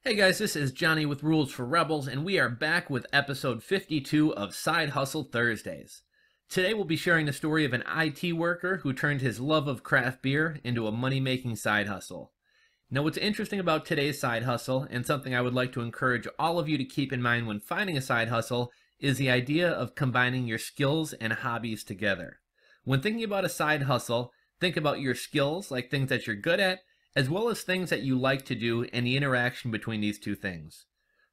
Hey guys, this is Johnny with Rules for Rebels, and we are back with episode 52 of Side Hustle Thursdays. Today we'll be sharing the story of an IT worker who turned his love of craft beer into a money-making side hustle. Now what's interesting about today's side hustle, and something I would like to encourage all of you to keep in mind when finding a side hustle, is the idea of combining your skills and hobbies together. When thinking about a side hustle, think about your skills, like things that you're good at, as well as things that you like to do and the interaction between these two things.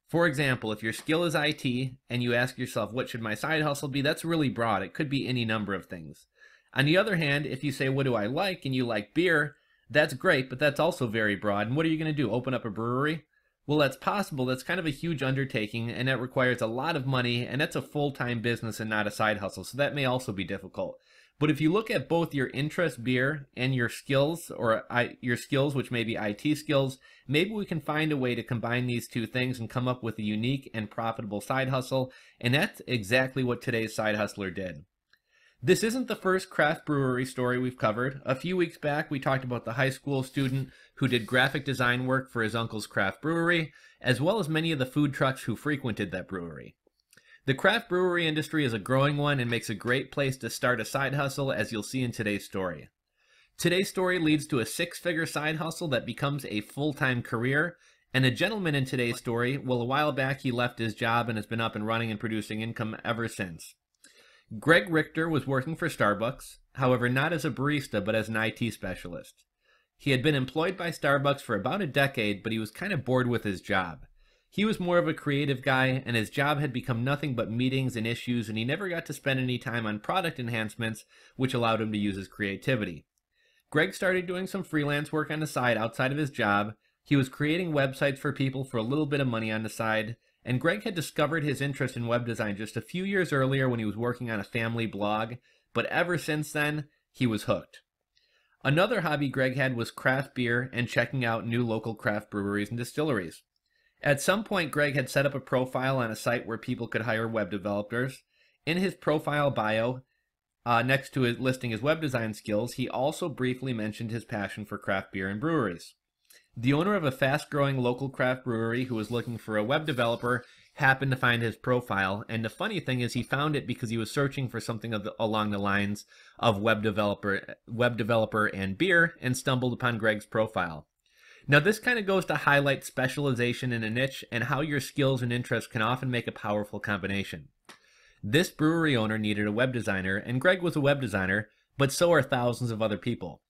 For example, if your skill is IT and you ask yourself, what should my side hustle be? That's really broad. It could be any number of things. On the other hand, if you say, what do I like? And you like beer, that's great, but that's also very broad. And what are you going to do? Open up a brewery? Well, that's possible. That's kind of a huge undertaking, and that requires a lot of money, and that's a full-time business and not a side hustle. So that may also be difficult. But if you look at both your interest beer and your skills, your skills, which may be IT skills, maybe we can find a way to combine these two things and come up with a unique and profitable side hustle. And that's exactly what today's side hustler did. This isn't the first craft brewery story we've covered. A few weeks back, we talked about the high school student who did graphic design work for his uncle's craft brewery, as well as many of the food trucks who frequented that brewery. The craft brewery industry is a growing one and makes a great place to start a side hustle, as you'll see in today's story. Today's story leads to a six-figure side hustle that becomes a full-time career, and the gentleman in today's story, well, a while back he left his job and has been up and running and producing income ever since. Greg Richter was working for Starbucks, however not as a barista but as an IT specialist. He had been employed by Starbucks for about a decade, but he was kind of bored with his job. He was more of a creative guy, and his job had become nothing but meetings and issues, and he never got to spend any time on product enhancements, which allowed him to use his creativity. Greg started doing some freelance work on the side outside of his job. He was creating websites for people for a little bit of money on the side, and Greg had discovered his interest in web design just a few years earlier when he was working on a family blog, but ever since then, he was hooked. Another hobby Greg had was craft beer and checking out new local craft breweries and distilleries. At some point, Greg had set up a profile on a site where people could hire web developers. In his profile bio, next to his listing his web design skills, he also briefly mentioned his passion for craft beer and breweries. The owner of a fast-growing local craft brewery who was looking for a web developer happened to find his profile, and the funny thing is he found it because he was searching for something along the lines of web developer and beer, and stumbled upon Greg's profile. Now this kind of goes to highlight specialization in a niche and how your skills and interests can often make a powerful combination. This brewery owner needed a web designer, and Greg was a web designer, but so are thousands of other people.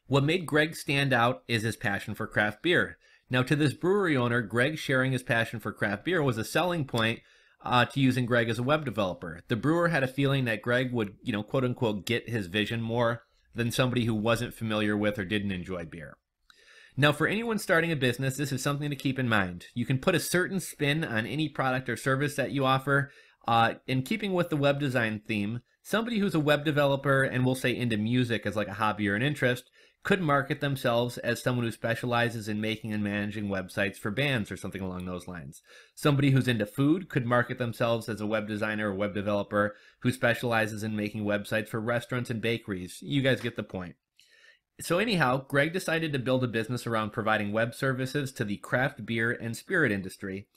What made Greg stand out is his passion for craft beer. Now to this brewery owner, Greg sharing his passion for craft beer was a selling point to using Greg as a web developer. The brewer had a feeling that Greg would, quote unquote, get his vision more than somebody who wasn't familiar with or didn't enjoy beer. Now, for anyone starting a business, this is something to keep in mind. You can put a certain spin on any product or service that you offer. In keeping with the web design theme, somebody who's a web developer and we'll say into music as like a hobby or an interest could market themselves as someone who specializes in making and managing websites for bands or something along those lines. Somebody who's into food could market themselves as a web designer or web developer who specializes in making websites for restaurants and bakeries. You guys get the point. So anyhow, Greg decided to build a business around providing web services to the craft beer and spirit industry.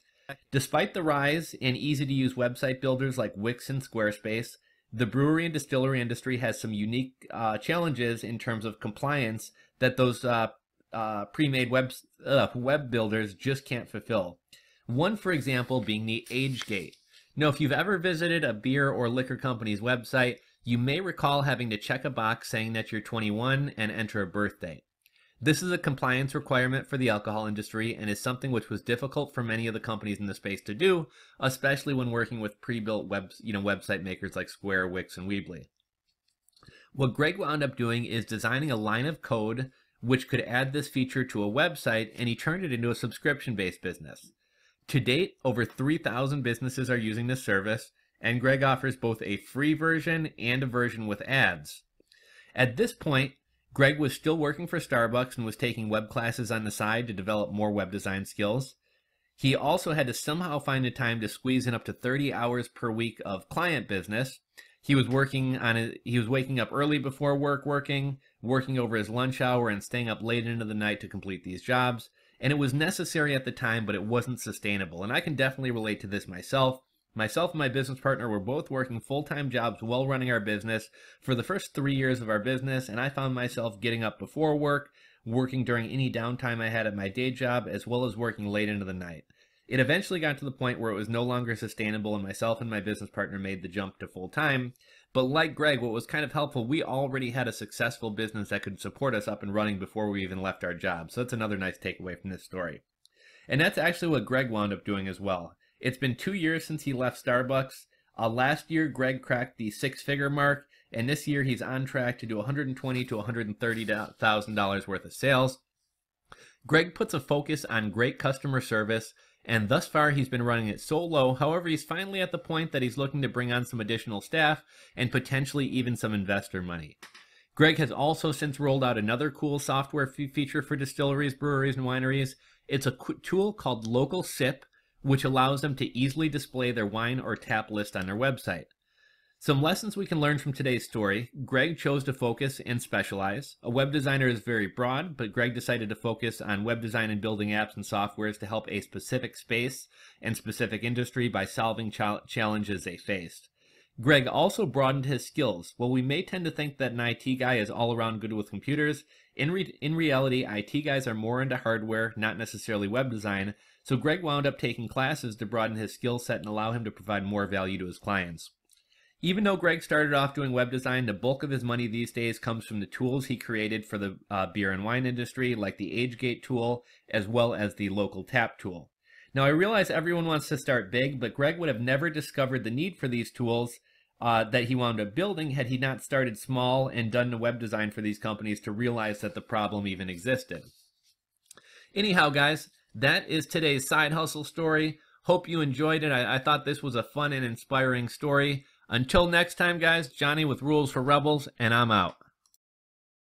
Despite the rise in easy-to-use website builders like Wix and Squarespace, the brewery and distillery industry has some unique challenges in terms of compliance that those pre-made web builders just can't fulfill. One, for example, being the age gate. Now, if you've ever visited a beer or liquor company's website, you may recall having to check a box saying that you're 21 and enter a birth date. This is a compliance requirement for the alcohol industry and is something which was difficult for many of the companies in the space to do, especially when working with pre-built website makers like Square, Wix, and Weebly. What Greg wound up doing is designing a line of code which could add this feature to a website, and he turned it into a subscription-based business. To date, over 3,000 businesses are using this service, and Greg offers both a free version and a version with ads. At this point, Greg was still working for Starbucks and was taking web classes on the side to develop more web design skills. He also had to somehow find the time to squeeze in up to 30 hours per week of client business. He was waking up early before working over his lunch hour and staying up late into the night to complete these jobs. and it was necessary at the time, but it wasn't sustainable. And I can definitely relate to this myself. Myself and my business partner were both working full-time jobs while running our business for the first 3 years of our business, and I found myself getting up before work, working during any downtime I had at my day job, as well as working late into the night. It eventually got to the point where it was no longer sustainable, and myself and my business partner made the jump to full-time. But like Greg, what was kind of helpful, we already had a successful business that could support us up and running before we even left our job. So that's another nice takeaway from this story. And that's actually what Greg wound up doing as well. It's been 2 years since he left Starbucks. Last year, Greg cracked the six-figure mark, and this year he's on track to do $120,000 to $130,000 worth of sales. Greg puts a focus on great customer service, and thus far he's been running it solo. However, he's finally at the point that he's looking to bring on some additional staff and potentially even some investor money. Greg has also since rolled out another cool software feature for distilleries, breweries, and wineries. It's a tool called Local Sip, which allows them to easily display their wine or tap list on their website. Some lessons we can learn from today's story. Greg chose to focus and specialize. A web designer is very broad, but Greg decided to focus on web design and building apps and softwares to help a specific space and specific industry by solving challenges they faced. Greg also broadened his skills. While we may tend to think that an IT guy is all around good with computers, in reality, IT guys are more into hardware, not necessarily web design, so Greg wound up taking classes to broaden his skill set and allow him to provide more value to his clients. Even though Greg started off doing web design, the bulk of his money these days comes from the tools he created for the beer and wine industry, like the AgeGate tool, as well as the Local Tap tool. Now, I realize everyone wants to start big, but Greg would have never discovered the need for these tools that he wound up building had he not started small and done the web design for these companies to realize that the problem even existed. Anyhow, guys, that is today's side hustle story. Hope you enjoyed it. I thought this was a fun and inspiring story. Until next time, guys, Johnny with Rules for Rebels, and I'm out.